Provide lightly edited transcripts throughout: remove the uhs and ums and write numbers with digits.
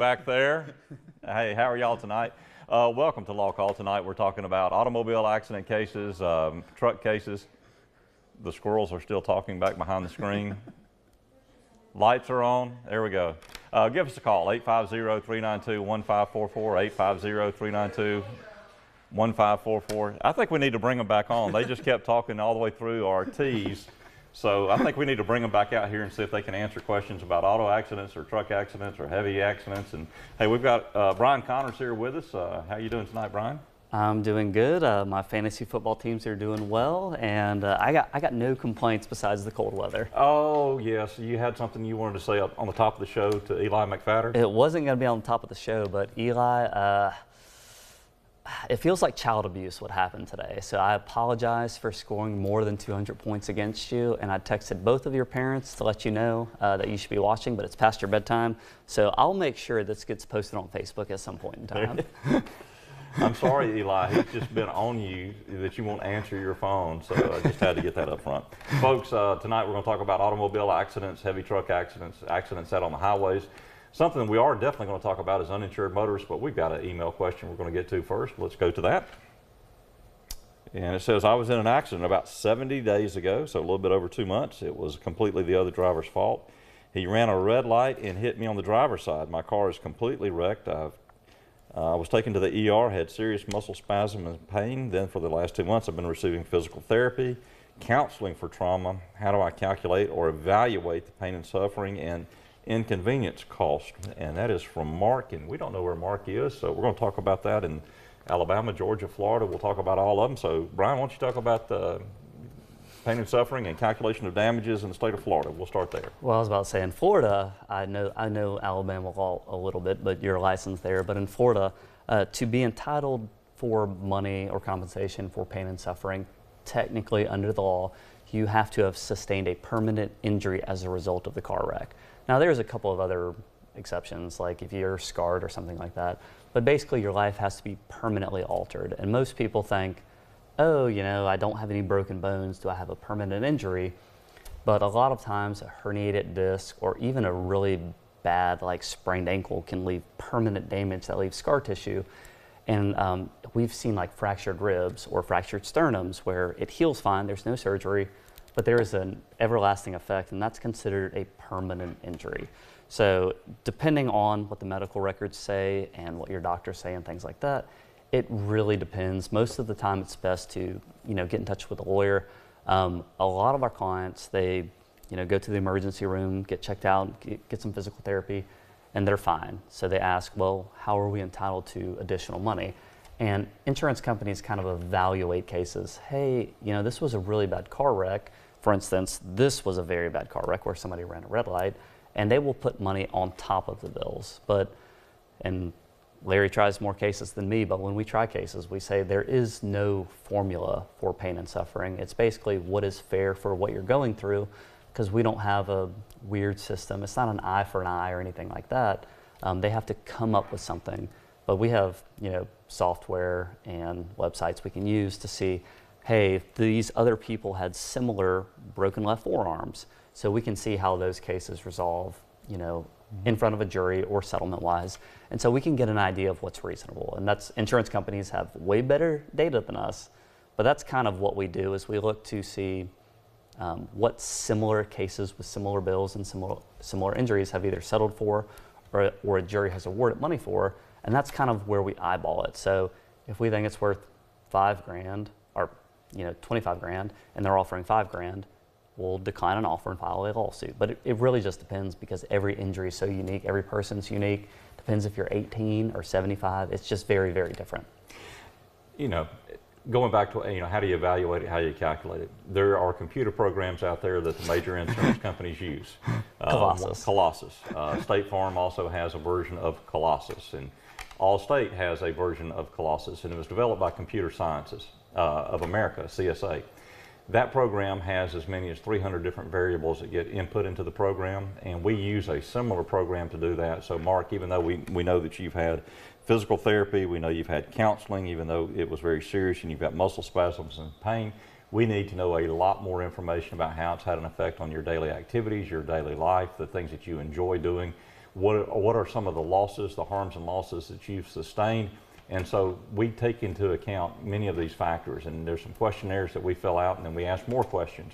back there. Hey, how are y'all tonight? Welcome to Law Call. Tonight we're talking about automobile accident cases, truck cases. The squirrels are still talking back behind the screen. Lights are on. There we go. Give us a call, 850-392-1544, 850-392-1544. I think we need to bring them back on. They just kept talking all the way through our T's. So I think we need to bring them back out here and see if they can answer questions about auto accidents or truck accidents or heavy accidents. And hey, we've got Brian Connors here with us. How you doing tonight, Brian? I'm doing good. My fantasy football teams are doing well, and I got no complaints besides the cold weather. Oh yes, you had something you wanted to say on the top of the show to Eli McFadder? It wasn't going to be on the top of the show, but Eli, it feels like child abuse what happened today. So I apologize for scoring more than 200 points against you, and I texted both of your parents to let you know that you should be watching, but it's past your bedtime. So I'll make sure this gets posted on Facebook at some point in time. I'm sorry, Eli. He's just been on you that you won't answer your phone, so I just had to get that up front. Folks, tonight we're going to talk about automobile accidents, heavy truck accidents, accidents out on the highways. Something we are definitely going to talk about is uninsured motorists, but we've got an email question we're going to get to first. Let's go to that. And it says, I was in an accident about 70 days ago, so a little bit over 2 months. It was completely the other driver's fault. He ran a red light and hit me on the driver's side. My car is completely wrecked. I was taken to the ER, had serious muscle spasm and pain. Then for the last 2 months, I've been receiving physical therapy, counseling for trauma. How do I calculate or evaluate the pain and suffering and inconvenience cost? And that is from Mark, and we don't know where Mark is, so we're going to talk about that in Alabama, Georgia, Florida. We'll talk about all of them. So Brian, why don't you talk about the pain and suffering and calculation of damages in the state of Florida? We'll start there. Well, I was about to say in Florida, I know Alabama law a little bit, but you're licensed there. But in Florida, to be entitled for money or compensation for pain and suffering, technically under the law, you have to have sustained a permanent injury as a result of the car wreck. Now, there's a couple of other exceptions, like if you're scarred or something like that. But basically, your life has to be permanently altered. And most people think, oh, you know, I don't have any broken bones. Do I have a permanent injury? But a lot of times, a herniated disc or even a really bad, like sprained ankle can leave permanent damage that leaves scar tissue. And we've seen like fractured ribs or fractured sternums where it heals fine, there's no surgery, but there is an everlasting effect, and that's considered a permanent injury. So depending on what the medical records say and what your doctors say and things like that, it really depends. Most of the time it's best to, get in touch with a lawyer. A lot of our clients, they, go to the emergency room, get checked out, get some physical therapy, and they're fine. So they ask, well, how are we entitled to additional money? And insurance companies kind of evaluate cases. Hey, this was a really bad car wreck. For instance, this was a very bad car wreck where somebody ran a red light, and they will put money on top of the bills. And Larry tries more cases than me, but when we try cases, we say there is no formula for pain and suffering. It's basically what is fair for what you're going through, because we don't have a weird system. It's not an eye for an eye or anything like that. They have to come up with something. But we have, software and websites we can use to see, hey, these other people had similar broken left forearms. So we can see how those cases resolve, in front of a jury or settlement-wise. And so we can get an idea of what's reasonable. And that's, insurance companies have way better data than us, but that's kind of what we do, is we look to see what similar cases with similar bills and similar injuries have either settled for or a jury has awarded money for, and that's kind of where we eyeball it. So if we think it's worth $5,000 or 25 grand and they're offering $5,000, we'll decline an offer and file a lawsuit. But it really just depends, because every injury is so unique, every person's unique. Depends if you're 18 or 75. It's just very, very different. Going back to how do you evaluate it, how do you calculate it? There are computer programs out there that the major insurance companies use. Colossus. State Farm also has a version of Colossus, and Allstate has a version of Colossus, and it was developed by Computer Sciences of America, CSA. That program has as many as 300 different variables that get input into the program, and we use a similar program to do that. So Mark, even though we know that you've had physical therapy, we know you've had counseling, even though it was very serious and you've got muscle spasms and pain, we need to know a lot more information about how it's had an effect on your daily activities, your daily life, the things that you enjoy doing. what are some of the losses, the harms and losses that you've sustained. And so we take into account many of these factors, and there's some questionnaires that we fill out, and then we ask more questions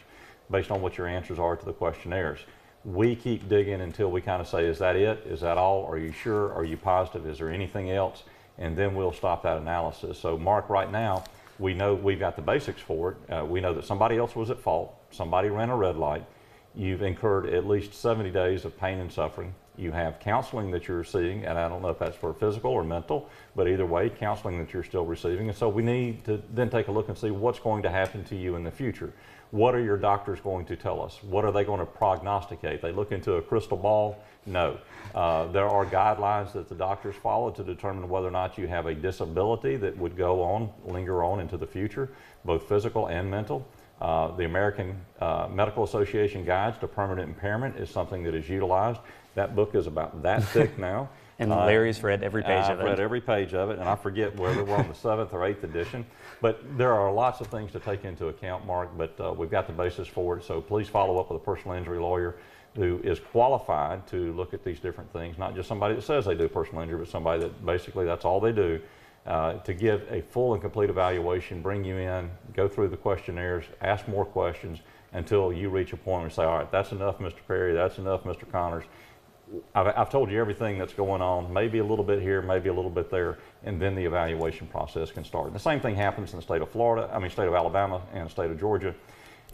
based on what your answers are to the questionnaires. We keep digging until we kind of say, is that it? Is that all? Are you sure? Are you positive? Is there anything else? And then we'll stop that analysis. So Mark, right now, we know we've got the basics for it. We know that somebody else was at fault. Somebody ran a red light. You've incurred at least 70 days of pain and suffering. You have counseling that you're receiving, and I don't know if that's for physical or mental, but either way, counseling that you're still receiving. And so we need to then take a look and see what's going to happen to you in the future. What are your doctors going to tell us? What are they going to prognosticate? They look into a crystal ball? No. There are guidelines that the doctors follow to determine whether or not you have a disability that would go on, linger on into the future, both physical and mental. The American Medical Association Guides to Permanent Impairment is something that is utilized. That book is about that thick now. And Larry's read every page of it. I've read every page of it, and I forget whether we're on the 7th or 8th edition. But there are lots of things to take into account, Mark, but we've got the basis for it. So please follow up with a personal injury lawyer who is qualified to look at these different things, not just somebody that says they do personal injury, but somebody that basically that's all they do, to give a full and complete evaluation, bring you in, go through the questionnaires, ask more questions until you reach a point where you say, all right, that's enough, Mr. Perry, that's enough, Mr. Connors. I've told you everything that's going on, maybe a little bit here, maybe a little bit there, and then the evaluation process can start. And the same thing happens in the state of state of Alabama and the state of Georgia.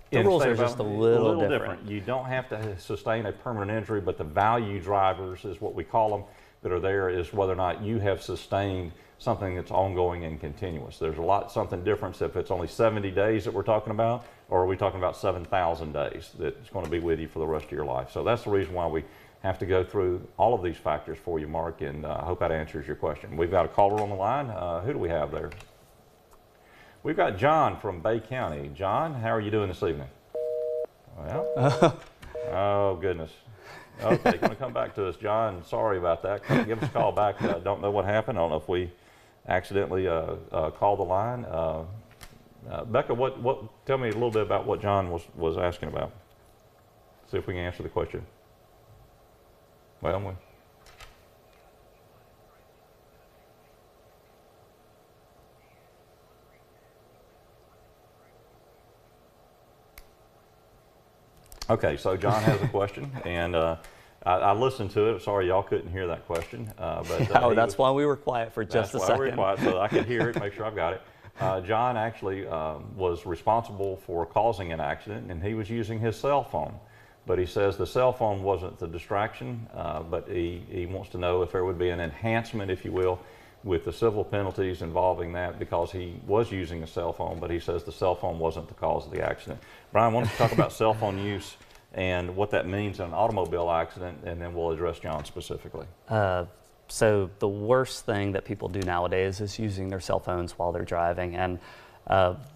The rules are just a little different. You don't have to sustain a permanent injury, but the value drivers is what we call them that are there is whether or not you have sustained something that's ongoing and continuous. There's something different if it's only 70 days that we're talking about, or are we talking about 7,000 days that's going to be with you for the rest of your life. So that's the reason why we have to go through all of these factors for you, Mark, and I hope that answers your question. We've got a caller on the line. Who do we have there? We've got John from Bay County. John, how are you doing this evening? Well, oh goodness. Okay, going to come back to us, John. Sorry about that. Give us a call back. Don't know what happened. I don't know if we accidentally called the line. Becca, tell me a little bit about what John was asking about. See if we can answer the question. Well, okay, so John has a question, and I listened to it. Sorry, y'all couldn't hear that question. But that's why we were quiet for just a second. That's why we were quiet, so I could hear it, make sure I've got it. John actually was responsible for causing an accident, and he was using his cell phone. But he says the cell phone wasn't the distraction, but he wants to know if there would be an enhancement, if you will, with the civil penalties involving that because he was using a cell phone, but he says the cell phone wasn't the cause of the accident. Brian, why don't you talk about cell phone use and what that means in an automobile accident, and then we'll address John specifically. So the worst thing that people do nowadays is using their cell phones while they're driving. And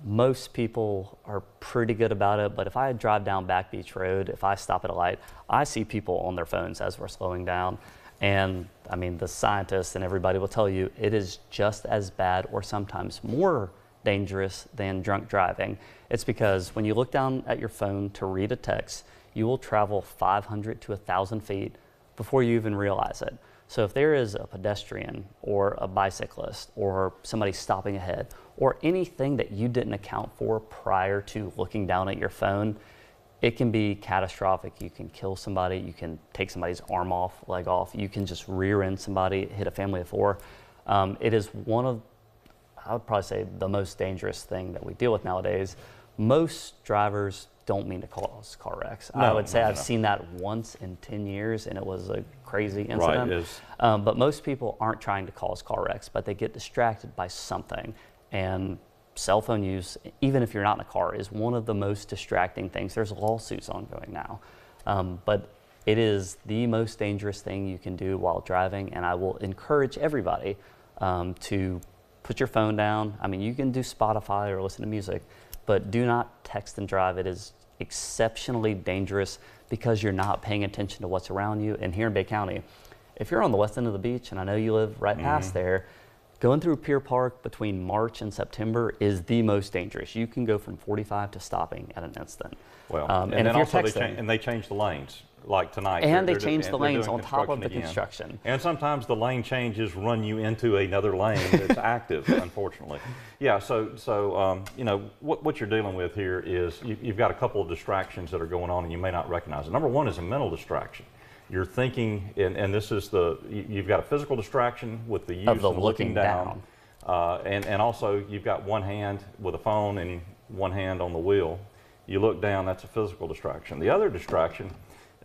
most people are pretty good about it, but if I drive down Back Beach Road, if I stop at a light, I see people on their phones as we're slowing down. And I mean, the scientists and everybody will tell you it is just as bad or sometimes more dangerous than drunk driving. It's because when you look down at your phone to read a text, you will travel 500 to 1,000 feet before you even realize it. So if there is a pedestrian or a bicyclist or somebody stopping ahead or anything that you didn't account for prior to looking down at your phone, it can be catastrophic. You can kill somebody, you can take somebody's arm off, leg off, you can just rear end somebody, hit a family of four. It is one of, I would probably say, the most dangerous thing that we deal with nowadays. Most drivers don't mean to cause car wrecks. I would say I've seen that once in 10 years, and it was a crazy incident. Right, but most people aren't trying to cause car wrecks, but they get distracted by something. And cell phone use, even if you're not in a car, is one of the most distracting things. There's lawsuits ongoing now. But it is the most dangerous thing you can do while driving, and I will encourage everybody to put your phone down. I mean, you can do Spotify or listen to music, but do not text and drive. It is exceptionally dangerous because you're not paying attention to what's around you. And here in Bay County, if you're on the west end of the beach, and I know you live right past there, going through Pier Park between March and September is the most dangerous. You can go from 45 to stopping at an instant. Well, and then also they change the lanes. like tonight. And they change the they're lanes doing on top of the again. construction. And sometimes the lane changes run you into another lane that's active, unfortunately. Yeah, so you know, what you're dealing with here is you've got a couple of distractions that are going on and you may not recognize it. Number one is a mental distraction. You're thinking, and this is you've got a physical distraction with the use Of the of looking down. down. And also you've got one hand with a phone and one hand on the wheel. You look down, that's a physical distraction. The other distraction,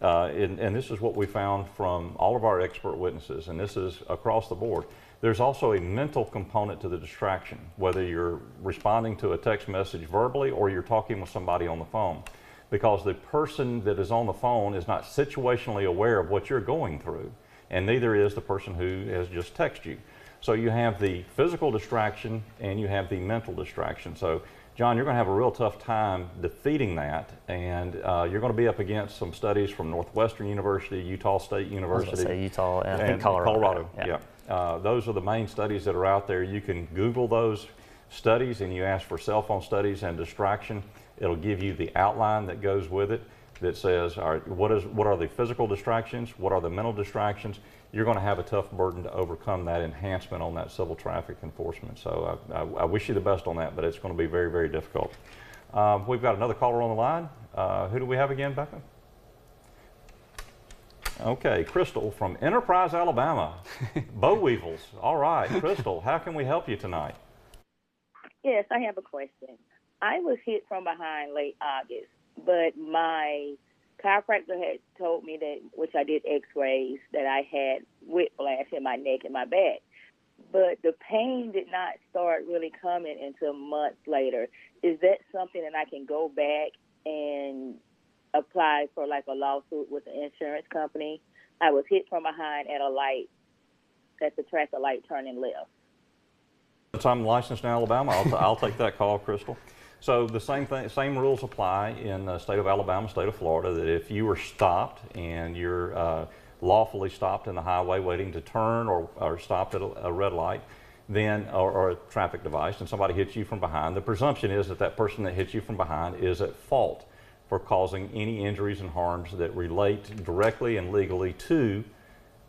and this is what we found from all of our expert witnesses, and this is across the board, there's also a mental component to the distraction, whether you're responding to a text message verbally or you're talking with somebody on the phone. Because the person that is on the phone is not situationally aware of what you're going through, and neither is the person who has just texted you. So you have the physical distraction and you have the mental distraction. So John, you're going to have a real tough time defeating that, and you're going to be up against some studies from Northwestern University, Utah State University. I was going to say Utah and Colorado. Yeah. Those are the main studies that are out there. You can Google those studies and you ask for cell phone studies and distraction. It'll give you the outline that goes with it that says, all right, what are the physical distractions? What are the mental distractions? You're going to have a tough burden to overcome that enhancement on that civil traffic enforcement. So I wish you the best on that, but it's going to be very, very difficult. We've got another caller on the line. Who do we have again, Becca? Okay, Crystal from Enterprise, Alabama. Boll Weevils. All right, Crystal, how can we help you tonight? Yes, I have a question. I was hit from behind late August, but my chiropractor had told me that, which I did x-rays, that I had whiplash in my neck and my back. But the pain did not start really coming until months later. Is that something that I can go back and apply for like a lawsuit with the insurance company? I was hit from behind at a light, at the traffic light turning left. Since I'm licensed in Alabama, I'll take that call, Crystal. So the same rules apply in the state of Alabama, state of Florida, that if you were stopped and you're lawfully stopped in the highway waiting to turn or stopped at a red light, then or a traffic device, and somebody hits you from behind, the presumption is that that person that hits you from behind is at fault for causing any injuries and harms that relate directly and legally to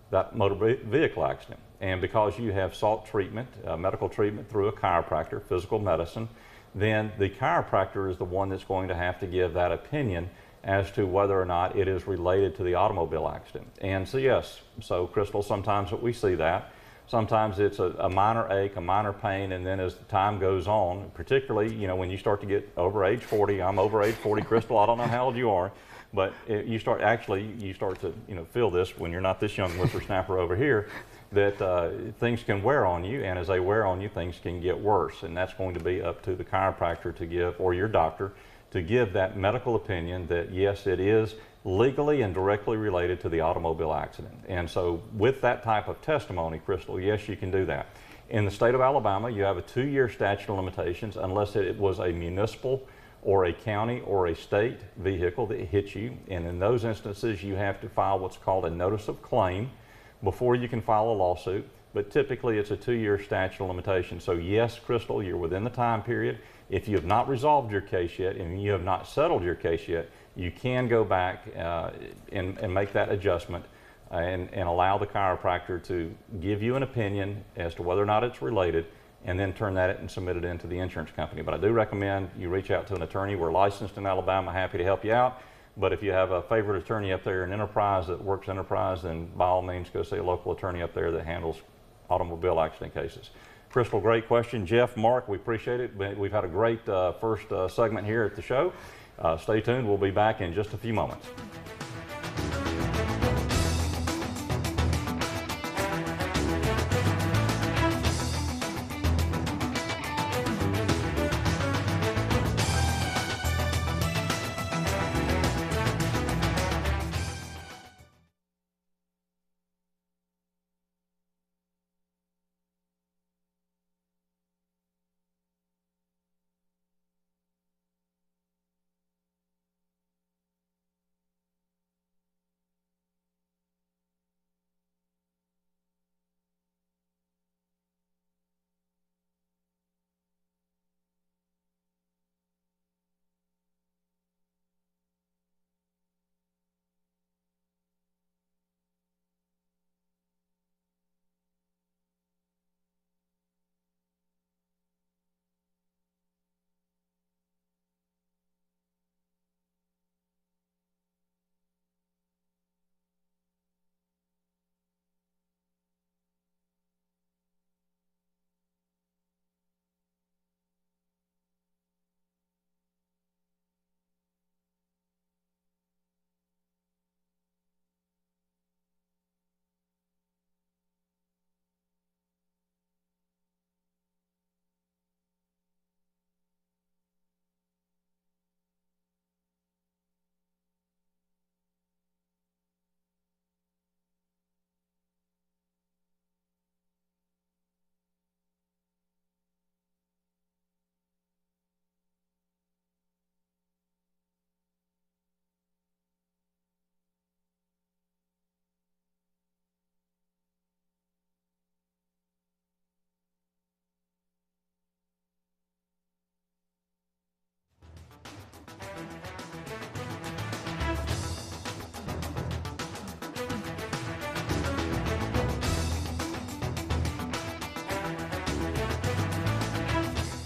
that motor vehicle accident. And because you have sought treatment, medical treatment through a chiropractor, physical medicine, then the chiropractor is the one that's going to have to give that opinion as to whether or not it is related to the automobile accident. And so yes, so Crystal, sometimes we see that. Sometimes it's a minor ache, a minor pain, and then as the time goes on, particularly, you know, when you start to get over age 40, I'm over age 40, Crystal, I don't know how old you are, but you start to, you know, feel this when you're not this young whippersnapper over here, that things can wear on you, and as they wear on you, things can get worse, and that's going to be up to the chiropractor to give, or your doctor, to give that medical opinion that yes, it is legally and directly related to the automobile accident. And so with that type of testimony, Crystal, yes, you can do that. In the state of Alabama, you have a 2-year statute of limitations unless it was a municipal or a county or a state vehicle that hit you. And in those instances, you have to file what's called a notice of claim before you can file a lawsuit. But typically it's a 2-year statute of limitations. So yes, Crystal, you're within the time period. If you have not resolved your case yet and you have not settled your case yet, you can go back and make that adjustment and allow the chiropractor to give you an opinion as to whether or not it's related, and then turn that and submit it into the insurance company. But I do recommend you reach out to an attorney. We're licensed in Alabama, happy to help you out. But if you have a favorite attorney up there in Enterprise that works Enterprise, then by all means go see a local attorney up there that handles automobile accident cases. Crystal, great question. Jeff, Mark, we appreciate it. We've had a great first segment here at the show. Stay tuned. We'll be back in just a few moments.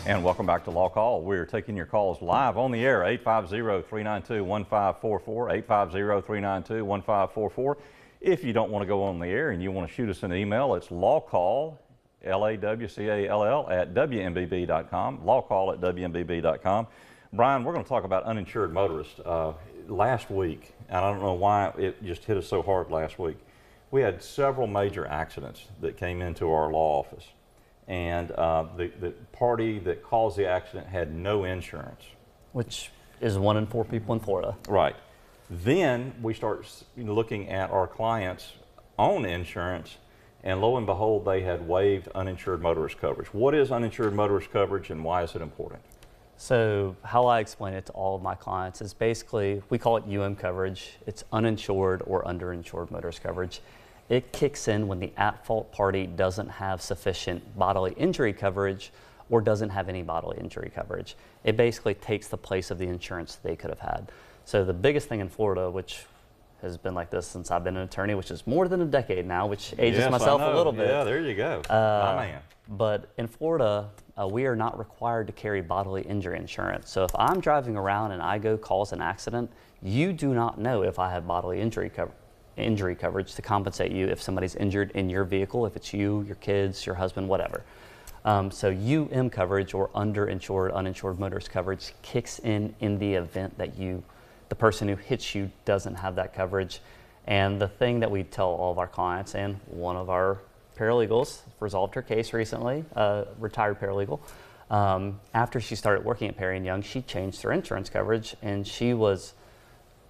And welcome back to Law Call. We're taking your calls live on the air, 850-392-1544, 850-392-1544. If you don't want to go on the air and you want to shoot us an email, it's LawCall, LAWCALL, at WMBB.com, LawCall at WMBB.com. Brian, we're going to talk about uninsured motorists. Last week, and I don't know why it just hit us so hard last week, we had several major accidents that came into our law office. And the party that caused the accident had no insurance. Which is 1 in 4 people in Florida. Right. Then we start looking at our clients' own insurance, and lo and behold, they had waived uninsured motorist coverage. What is uninsured motorist coverage, and why is it important? So how I explain it to all of my clients is basically, we call it coverage. It's uninsured or underinsured motorist coverage. It kicks in when the at-fault party doesn't have sufficient bodily injury coverage or doesn't have any bodily injury coverage. It basically takes the place of the insurance they could have had. So the biggest thing in Florida, which has been like this since I've been an attorney, which is more than a decade now, which ages myself a little bit. Yeah, there you go, my man. But in Florida, we are not required to carry bodily injury insurance. So if I'm driving around and I go cause an accident, you do not know if I have bodily injury coverage to compensate you if somebody's injured in your vehicle, if it's you, your kids, your husband, whatever. So coverage, or underinsured, uninsured motorist coverage, kicks in the event that the person who hits you doesn't have that coverage. And the thing that we tell all of our clients, and one of our paralegals resolved her case recently, retired paralegal, after she started working at Perry & Young, she changed her insurance coverage, and she was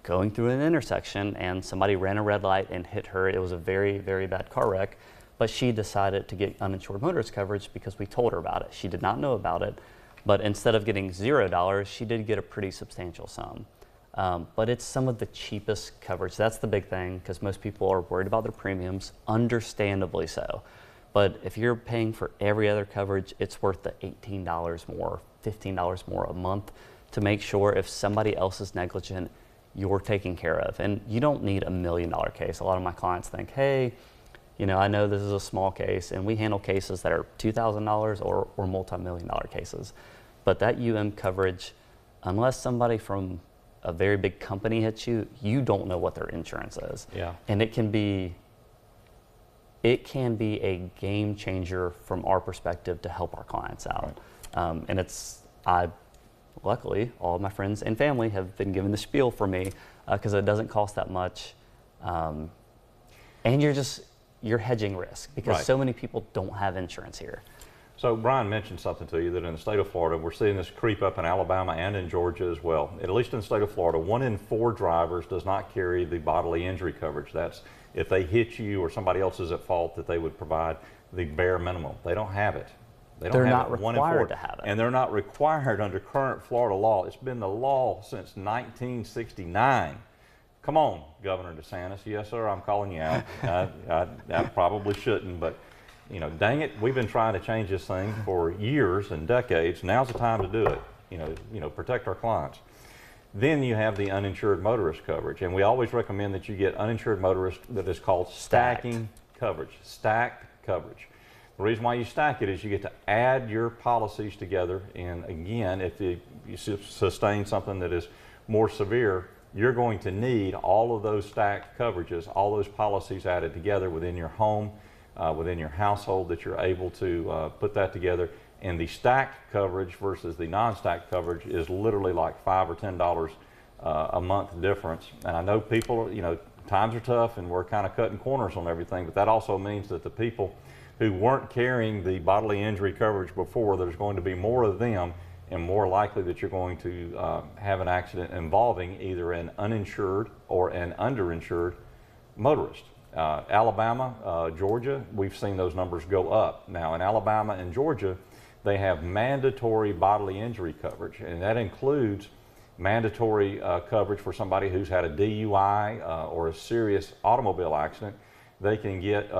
going through an intersection and somebody ran a red light and hit her. It was a very, very bad car wreck, but she decided to get uninsured motorist coverage because we told her about it. She did not know about it, but instead of getting $0, she did get a pretty substantial sum. But it's some of the cheapest coverage. That's the big thing, because most people are worried about their premiums, understandably so. But if you're paying for every other coverage, it's worth the $18 more, $15 more a month to make sure if somebody else is negligent, you're taken care of. And you don't need $1 million case. A lot of my clients think, hey, I know this is a small case, and we handle cases that are $2,000 or multi-million-dollar cases. But that coverage, unless somebody from a very big company hits you, you don't know what their insurance is. Yeah. And it can be a game changer from our perspective to help our clients out. Right. And luckily, all of my friends and family have been given the spiel for me because it doesn't cost that much. And you're hedging risk because right. so many people don't have insurance here. So Brian mentioned something to you that in the state of Florida, we're seeing this creep up in Alabama and in Georgia as well. At least in the state of Florida, 1 in 4 drivers does not carry the bodily injury coverage. That's if they hit you or somebody else is at fault, that they would provide the bare minimum. They don't have it. They're not required to have it. And they're not required under current Florida law. It's been the law since 1969. Come on, Governor DeSantis. Yes, sir, I'm calling you out. I probably shouldn't, but dang it, we've been trying to change this thing for years and decades. Now's the time to do it. Protect our clients. Then you have the uninsured motorist coverage, and we always recommend that you get uninsured motorist that is called stacking coverage. Stacked coverage. The reason why you stack it is you get to add your policies together, and again, if you sustain something that is more severe, you're going to need all of those stacked coverages, all those policies added together within your home, within your household, that you're able to put that together. And the stacked coverage versus the non-stacked coverage is literally like $5 or $10 a month difference. And I know people, times are tough and we're kind of cutting corners on everything, but that also means that the people who weren't carrying the bodily injury coverage before, there's going to be more of them, and more likely that you're going to have an accident involving either an uninsured or an underinsured motorist. Alabama, Georgia, we've seen those numbers go up. Now in Alabama and Georgia, they have mandatory bodily injury coverage, and that includes mandatory coverage for somebody who's had a DUI or a serious automobile accident. They can get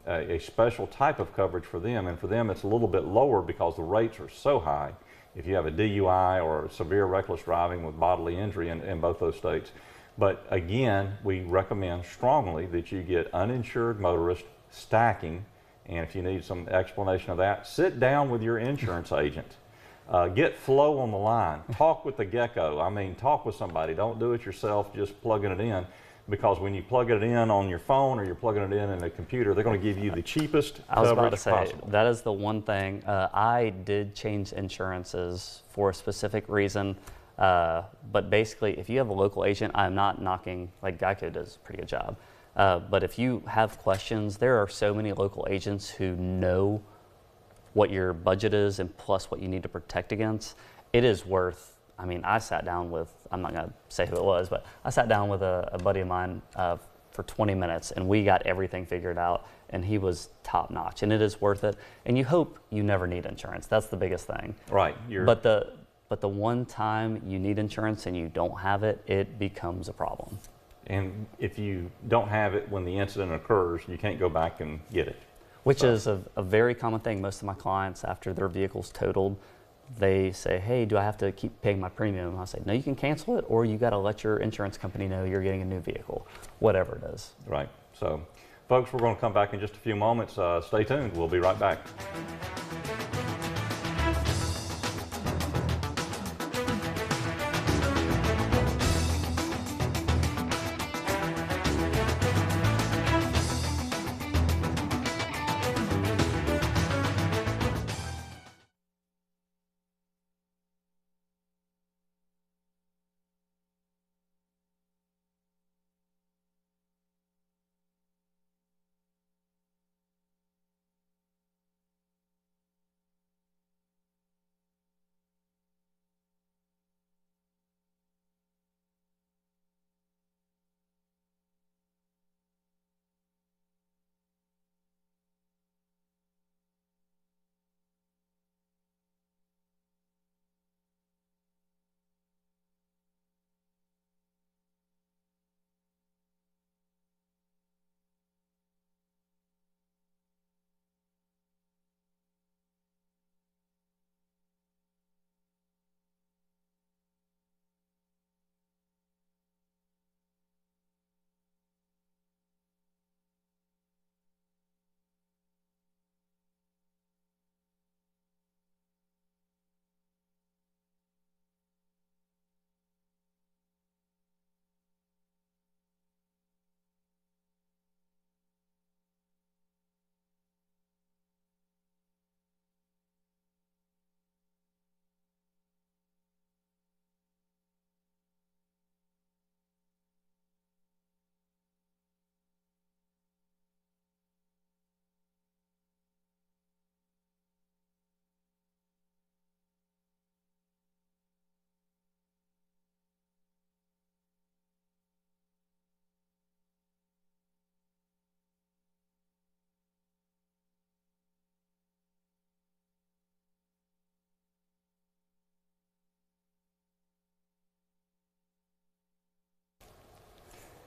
a special type of coverage for them, and for them it's a little bit lower because the rates are so high. If you have a DUI or severe reckless driving with bodily injury in both those states. But again, we recommend strongly that you get uninsured motorist stacking, and if you need some explanation of that, sit down with your insurance agent Get Flow on the line. Talk with the gecko. I mean, talk with somebody. Don't do it yourself, just plugging it in. Because when you plug it in on your phone or you're plugging it in a computer, they're going to give you the cheapest I was about coverage to say, possible. that is the one thing. I did change insurances for a specific reason. But basically, if you have a local agent, I'm not knocking, like Geico does a pretty good job. But if you have questions, there are so many local agents who know what your budget is and plus what you need to protect against. It is worth, I mean, I sat down with, I'm not going to say who it was, but I sat down with a buddy of mine for 20 minutes and we got everything figured out and he was top notch and it is worth it. And you hope you never need insurance. That's the biggest thing. Right. But the one time you need insurance and you don't have it, it becomes a problem. And if you don't have it when the incident occurs, you can't go back and get it. Which is a very common thing. Most of my clients, after their vehicle's totaled, they say, hey, do I have to keep paying my premium? I say, no, you can cancel it, or you got to let your insurance company know you're getting a new vehicle, whatever it is. Right. So, folks, we're going to come back in just a few moments. Stay tuned. We'll be right back.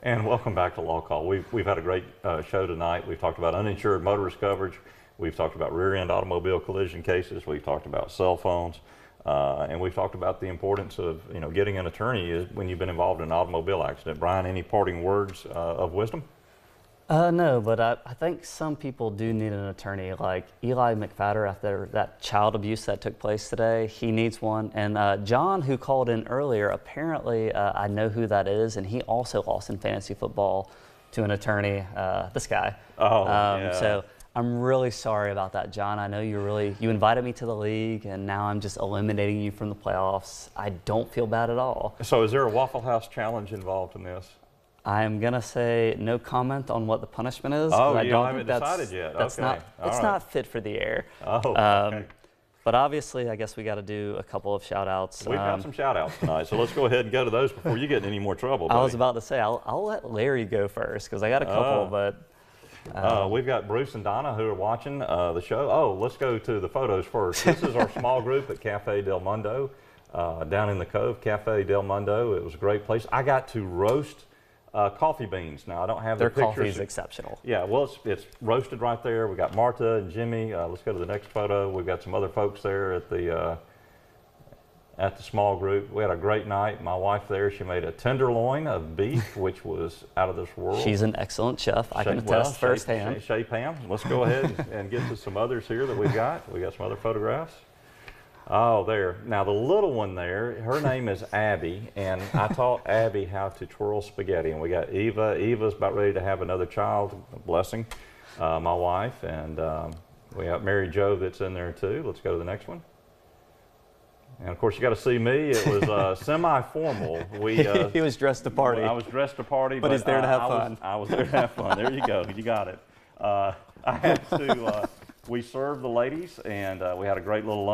And welcome back to Law Call. We've had a great show tonight. We've talked about uninsured motorist coverage. We've talked about rear-end automobile collision cases. We've talked about cell phones. And we've talked about the importance of getting an attorney when you've been involved in an automobile accident. Brian, any parting words of wisdom? No, but I think some people do need an attorney, like Eli McFadder after that child abuse that took place today. He needs one. And John, who called in earlier, apparently I know who that is, and he also lost in fantasy football to an attorney, this guy. Oh, yeah. So I'm really sorry about that, John. I know you invited me to the league, and now I'm just eliminating you from the playoffs. I don't feel bad at all. So is there a Waffle House challenge involved in this? I'm gonna say no comment on what the punishment is. Oh, I you don't haven't think decided yet. That's Okay. not. All It's right. not fit for the air. Oh, okay. But obviously, I guess we got to do a couple of shout outs. We've got some shout outs tonight, so let's go ahead and go to those before you get in any more trouble, buddy. I was about to say I'll let Larry go first because I got a couple, but we've got Bruce and Donna who are watching the show. Oh, let's go to the photos first. This is our small group at Cafe Del Mundo down in the Cove, Cafe Del Mundo. It was a great place. I got to roast coffee beans. Now, I don't have their the pictures. coffee is exceptional. Yeah, well, it's roasted right there. We got Marta and Jimmy. Let's go to the next photo. We've got some other folks there at the small group. We had a great night. My wife there, she made a tenderloin of beef, which was out of this world. She's an excellent chef. I can attest firsthand. Shay Pam. Let's go ahead and get to some others here that we've got. We got some other photographs. Oh, there. Now the little one there, her name is Abby, and I taught Abby how to twirl spaghetti. And we got Eva. Eva's about ready to have another child, blessing, my wife, and we got Mary Jo that's in there too. Let's go to the next one. And of course, you got to see me. It was semi-formal. He was dressed to party. I was dressed to party, but he's there to have fun. I was there to have fun. There you go. You got it. I had to. We served the ladies, and we had a great little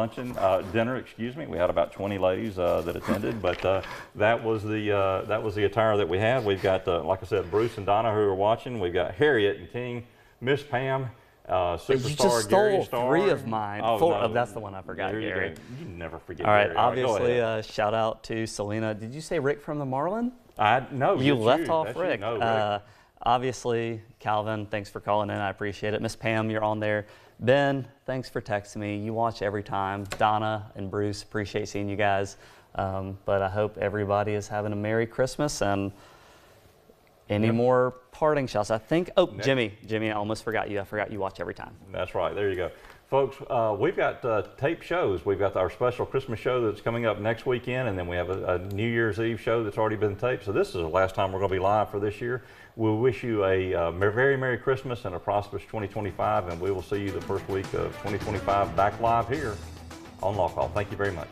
dinner. Excuse me. We had about 20 ladies that attended, but that was the attire that we had. We've got, like I said, Bruce and Donna who are watching. We've got Harriet and King, Miss Pam. Superstar you just Gary stole Starr. 3 of mine. Oh, 4. no. Oh, that's the one I forgot, There Gary. You never forget. All right, Gary. obviously, shout out to Selena. Did you say Rick from the Marlin? No, You it's left off That's Rick. You. No, Rick. Obviously, Calvin, thanks for calling in. I appreciate it. Miss Pam, you're on there. Ben, thanks for texting me. You watch every time. Donna and Bruce, appreciate seeing you guys. But I hope everybody is having a Merry Christmas and any more parting shots. I think, Jimmy, I almost forgot you. I forgot you watch every time. That's right. There you go. Folks, we've got tape shows. We've got our special Christmas show that's coming up next weekend, and then we have a New Year's Eve show that's already been taped. So this is the last time we're going to be live for this year. We'll wish you a very Merry Christmas and a prosperous 2025, and we will see you the first week of 2025 back live here on LawCall. Thank you very much.